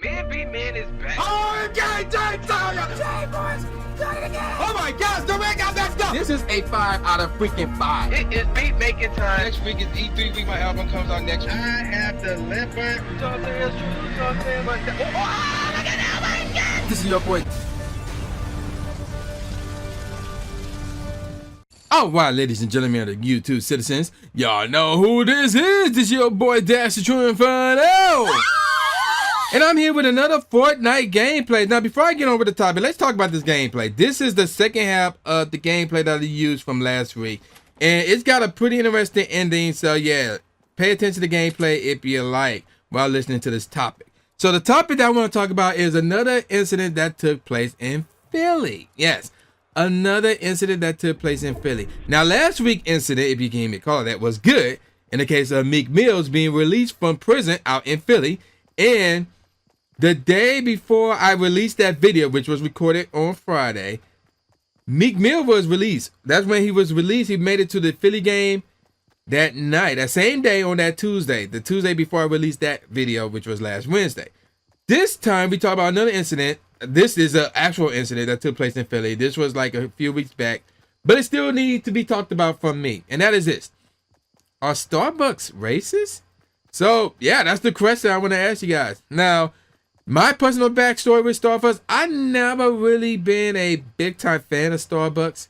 Man be man is back. Oh, okay, Jay, boys, do it again. Oh my gosh, the ring got messed up. This is a 5 out of freaking 5. It is beat making time. Next week is E3 week. My album comes out next week. I have delivered. Talk to us, true, talk to us. Oh, look at that, my God. This is your boy. All right, ladies and gentlemen of the YouTube citizens, y'all know who this is. This is your boy Dash the True Inferno. And I'm here with another Fortnite gameplay. Now, before I get over the topic, let's talk about this gameplay. This is the second half of the gameplay that I used from last week. And it's got a pretty interesting ending. So, yeah, pay attention to the gameplay if you like while listening to this topic. So, the topic that I want to talk about is another incident that took place in Philly. Yes, another incident that took place in Philly. Now, last week's incident, if you can even call it that, was good. In the case of Meek Mill's being released from prison out in Philly. And the day before I released that video, which was recorded on Friday, Meek Mill was released. That's when he was released. He made it to the Philly game that night, that same day on that Tuesday, the Tuesday before I released that video, which was last Wednesday. This time, we talk about another incident. This is an actual incident that took place in Philly. This was like a few weeks back, but it still needs to be talked about from me. And that is this. Are Starbucks racist? So, yeah, that's the question I want to ask you guys. Now, my personal backstory with Starbucks, I never really been a big-time fan of Starbucks.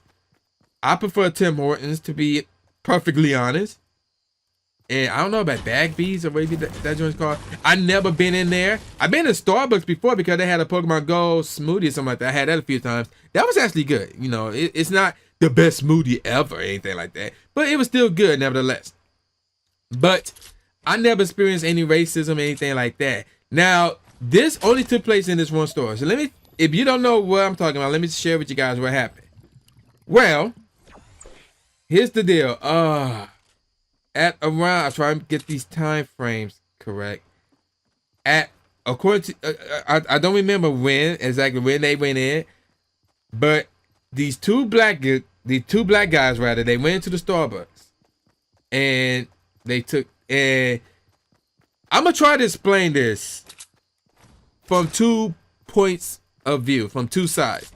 I prefer Tim Hortons, to be perfectly honest. And I don't know about Bagbees or whatever that joint's called. I never been in there. I've been to Starbucks before because they had a Pokemon Go smoothie or something like that. I had that a few times. That was actually good. You know, it's not the best smoothie ever or anything like that. But it was still good nevertheless. But I never experienced any racism or anything like that. Now, this only took place in this one store. So if you don't know what I'm talking about, let me share with you guys what happened. Well, here's the deal. At around, I try and get these time frames correct. According to, I don't remember exactly when they went in, but these two black guys, they went into the Starbucks, and they took, and I'm gonna try to explain this from 2 points of view, from two sides.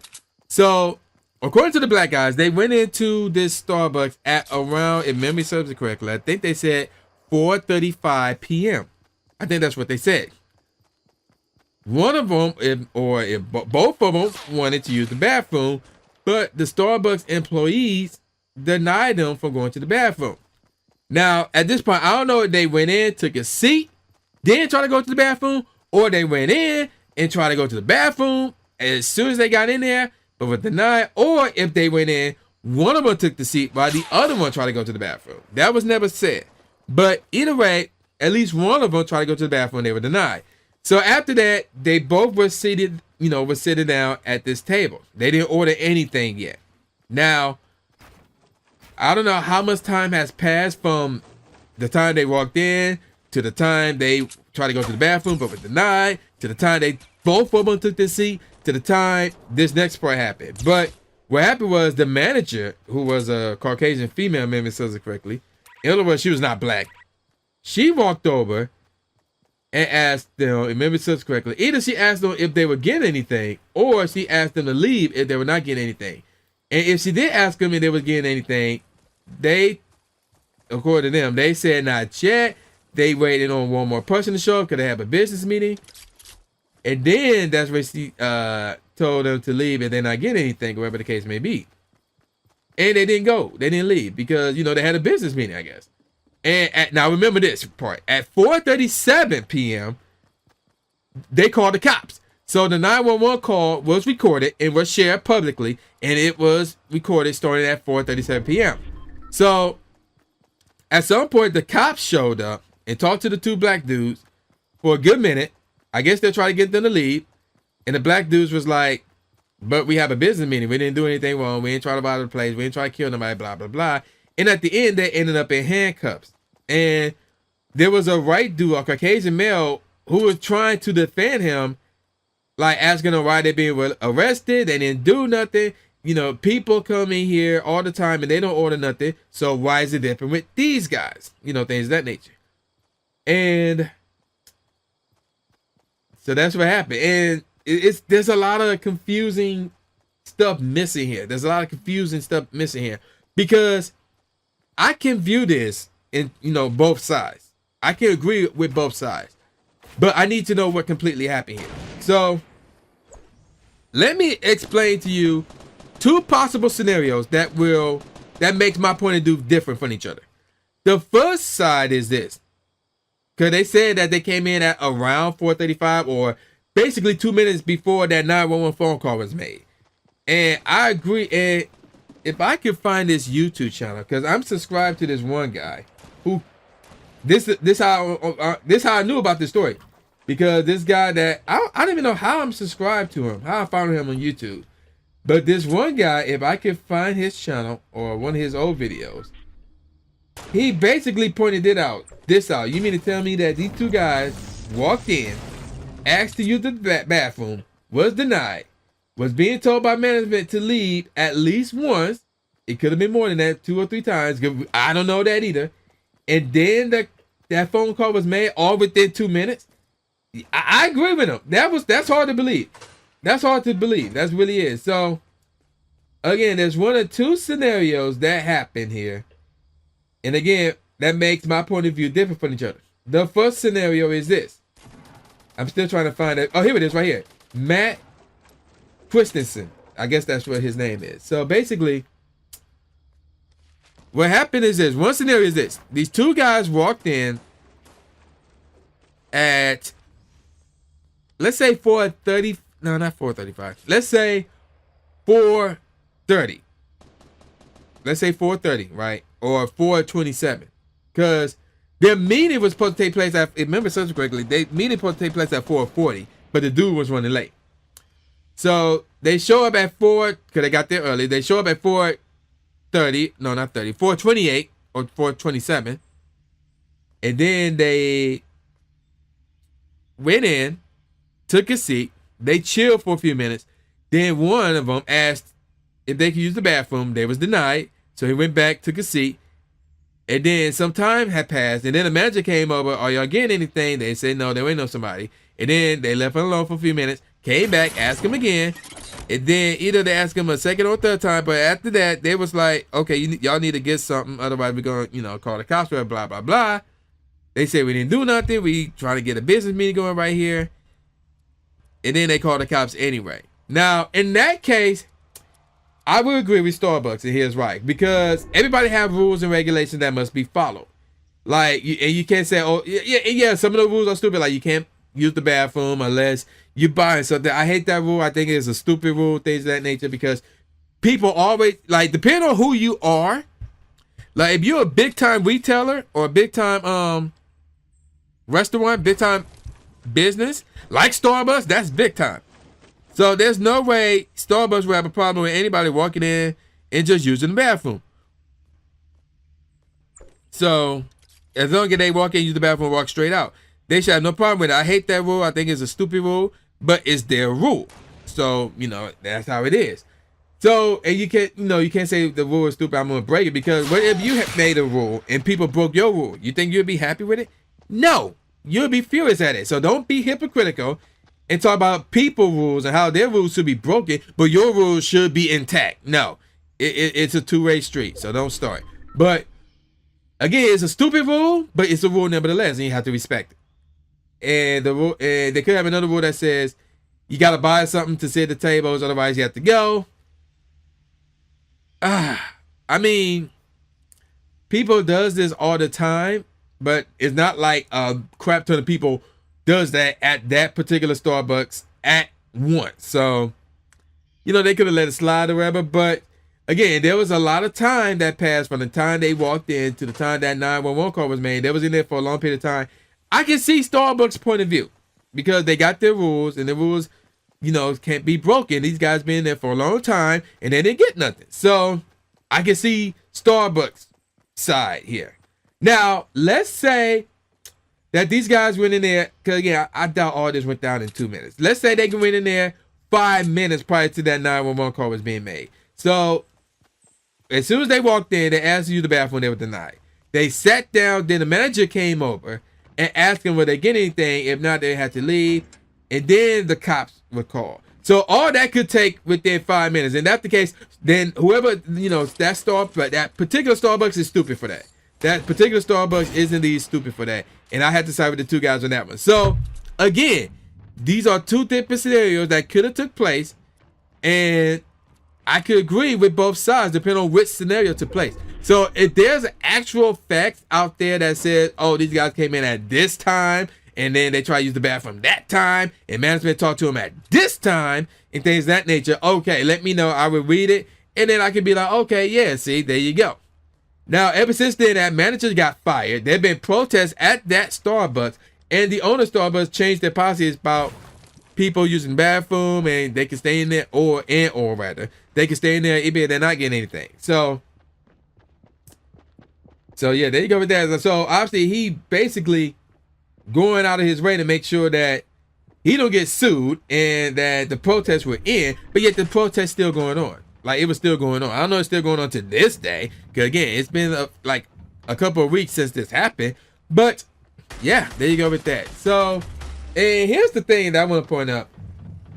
So, according to the black guys, they went into this Starbucks at around, if memory serves it correctly, I think they said 4:35 p.m. I think that's what they said. One of them, if both of them wanted to use the bathroom, but the Starbucks employees denied them from going to the bathroom. Now, at this point, I don't know if they went in, took a seat, then tried to go to the bathroom, or they went in and tried to go to the bathroom as soon as they got in there, but were denied, or if they went in, one of them took the seat while the other one tried to go to the bathroom. That was never said. But either way, at least one of them tried to go to the bathroom and they were denied. So after that, they both were seated, were sitting down at this table. They didn't order anything yet. Now, I don't know how much time has passed from the time they walked in to the time they tried to go to the bathroom but were denied, to the time they both of them took the seat, to the time this next part happened. But what happened was the manager, who was a Caucasian female, maybe says it correctly. In other words, she was not black. She walked over and asked them, if memory serves correctly, either she asked them if they were getting anything, or she asked them to leave if they were not getting anything. And if she did ask them if they were getting anything, they, according to them, they said not yet. They waited on one more person to show up because they have a business meeting. And then that's where she told them to leave and they're not getting anything, whatever the case may be. And they didn't go. They didn't leave because, they had a business meeting, I guess. And now remember this part. At 4:37 p.m., they called the cops. So the 911 call was recorded and was shared publicly. And it was recorded starting at 4:37 p.m. So at some point, the cops showed up and talked to the two black dudes for a good minute. I guess they're trying to get them to leave. And the black dudes was like, but we have a business meeting. We didn't do anything wrong. We didn't try to bother the place. We didn't try to kill nobody, blah, blah, blah. And at the end, they ended up in handcuffs. And there was a white dude, a Caucasian male, who was trying to defend him, like asking them why they're being arrested. They didn't do nothing. People come in here all the time and they don't order nothing. So why is it different with these guys? Things of that nature. And So that's what happened. And there's a lot of confusing stuff missing here. There's a lot of confusing stuff missing here because I can view this in, both sides. I can agree with both sides, but I need to know what completely happened here. So let me explain to you two possible scenarios that makes my point of view different from each other. The first side is this, because they said that they came in at around 4:35 or basically 2 minutes before that 911 phone call was made. And I agree. And if I could find this YouTube channel, because I'm subscribed to this one guy who this how I knew about this story, because this guy that I don't even know how I'm subscribed to him, how I found him on YouTube, but this one guy, if I could find his channel or one of his old videos, he basically pointed it out. You mean to tell me that these two guys walked in, asked to use the bathroom, was denied, was being told by management to leave at least once? It could have been more than that, 2 or 3 times. I don't know that either. And then that phone call was made all within 2 minutes. I agree with him. That's hard to believe. That's hard to believe. That really is. So again, there's one or two scenarios that happen here. And again, that makes my point of view different from each other. The first scenario is this. I'm still trying to find it. Oh, here it is right here. Matt Christensen. I guess that's what his name is. So basically, what happened is this. One scenario is this. These two guys walked in at, let's say 4:30. No, not 4:35. Let's say 4:30. Let's say 4:30, right? Or 4:27. Because their meeting was supposed to take place at, if I remember something correctly, their meeting was supposed to take place at 4:40, but the dude was running late. So they show up at 4, because they got there early. They show up at 4:30, no, not 30, 4:28 or 4:27. And then they went in, took a seat. They chilled for a few minutes. Then one of them asked if they could use the bathroom. They was denied. So he went back, took a seat. And then some time had passed. And then the manager came over. Are y'all getting anything? They said no, there ain't no somebody. And then they left him alone for a few minutes. Came back, asked him again. And then either they asked him a second or third time. But after that, they was like, okay, y'all need to get something. Otherwise, we're going to, call the cops, blah, blah, blah. They said we didn't do nothing. We trying to get a business meeting going right here. And then they called the cops anyway. Now, in that case, I would agree with Starbucks, and here's right. Because everybody have rules and regulations that must be followed. Like, and you can't say, oh, yeah, some of the rules are stupid. Like, you can't use the bathroom unless you're buying something. I hate that rule. I think it's a stupid rule, things of that nature, because people always, like, depending on who you are, like, if you're a big-time retailer or a big-time restaurant, big-time business, like Starbucks, that's big time. So there's no way Starbucks will have a problem with anybody walking in and just using the bathroom. So as long as they walk in, use the bathroom, walk straight out, they should have no problem with it. I hate that rule. I think it's a stupid rule, but it's their rule. So, that's how it is. So, and you can't say the rule is stupid, I'm going to break it, because what if you have made a rule and people broke your rule? You think you'd be happy with it? No. You'll be furious at it. So don't be hypocritical and talk about people rules and how their rules should be broken, but your rules should be intact. No, it's a two-way street. So don't start. But again, it's a stupid rule, but it's a rule nevertheless, and you have to respect it. And the rule, and they could have another rule that says you got to buy something to sit at the tables, otherwise you have to go. I mean, people does this all the time. But it's not like a crap ton of people does that at that particular Starbucks at once. So, they could have let it slide or whatever. But again, there was a lot of time that passed from the time they walked in to the time that 911 call was made. They was in there for a long period of time. I can see Starbucks' point of view because they got their rules, and the rules, can't be broken. These guys been in there for a long time and they didn't get nothing. So I can see Starbucks' side here. Now, let's say that these guys went in there, because again, I doubt all this went down in 2 minutes. Let's say they went in there 5 minutes prior to that 911 call was being made. So, as soon as they walked in, they asked to use the bathroom, they were denied. They sat down, then the manager came over and asked them, would they get anything? If not, they had to leave. and then the cops were called. So all that could take within 5 minutes. And if that's the case, then whoever, that particular Starbucks is stupid for that. That particular Starbucks is indeed stupid for that. And I had to side with the two guys on that one. So again, these are two different scenarios that could have took place. And I could agree with both sides depending on which scenario took place. So if there's actual facts out there that says, oh, these guys came in at this time, and then they try to use the bathroom that time, and management talked to them at this time, and things of that nature, okay, let me know. I will read it, and then I can be like, okay, yeah, see, there you go. Now, ever since then, that manager got fired. There have been protests at that Starbucks, and the owner of Starbucks changed their policies about people using the bathroom, and they can stay in there, or rather, they can stay in there even if they're not getting anything. So yeah, there you go with that. So obviously, he basically going out of his way to make sure that he don't get sued and that the protests were in, but yet the protests still going on. Like, it was still going on. I don't know it's still going on to this day, because again, it's been like a couple of weeks since this happened. But yeah, there you go with that. So, and here's the thing that I want to point out.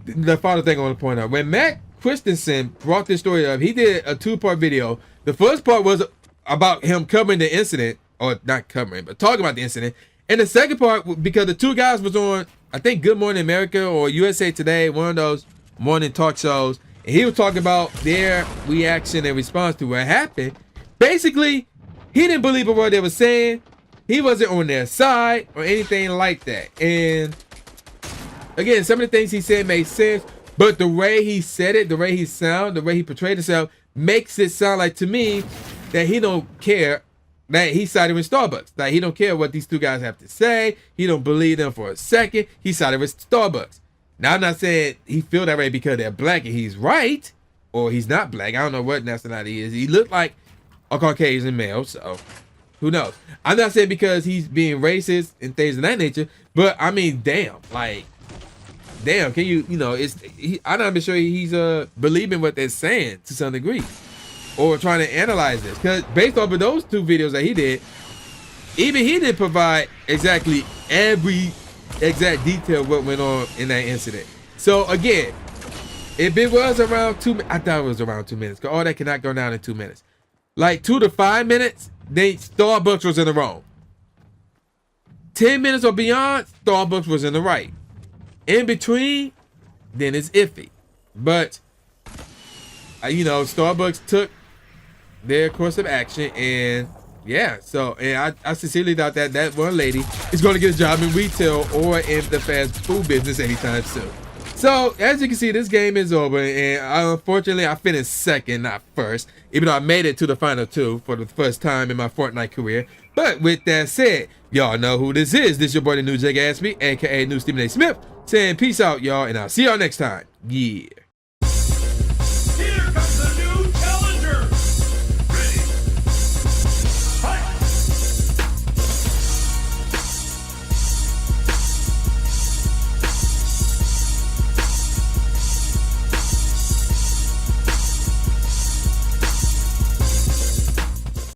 The final thing I want to point out. When Matt Christensen brought this story up, he did a 2-part video. The first part was about him covering the incident, or not covering, but talking about the incident. And the second part, because the two guys was on, I think, Good Morning America or USA Today, one of those morning talk shows, and he was talking about their reaction and response to what happened. Basically, he didn't believe a word they were saying. He wasn't on their side or anything like that. And again, some of the things he said made sense, but the way he said it, the way he sounded, the way he portrayed himself, makes it sound like, to me, that he don't care that he sided with Starbucks. Like, he don't care what these two guys have to say. He don't believe them for a second. He sided with Starbucks. Now, I'm not saying he feel that way because they're black and he's right, or he's not black. I don't know what nationality he is. He looked like a Caucasian male, so who knows? I'm not saying because he's being racist and things of that nature, but I mean, damn, can you, I'm not even sure he's believing what they're saying to some degree, or trying to analyze this, because based off of those two videos that he did, even he didn't provide exactly every exact detail of what went on in that incident. So again, if it was around I thought it was around 2 minutes, because all that cannot go down in 2 minutes. Like 2 to 5 minutes, then Starbucks was in the wrong. 10 minutes or beyond, Starbucks was in the right. In between, then it's iffy. But Starbucks took their course of action, and yeah, so, and I sincerely doubt that one lady is going to get a job in retail or in the fast food business anytime soon. So as you can see, this game is over, and unfortunately I finished second, not first, even though I made it to the final 2 for the first time in my Fortnite career. But with that said, y'all know who this is. This your boy, the new Jay Gatsby, aka New Stephen A. Smith, saying peace out, y'all, and I'll see y'all next time. Yeah.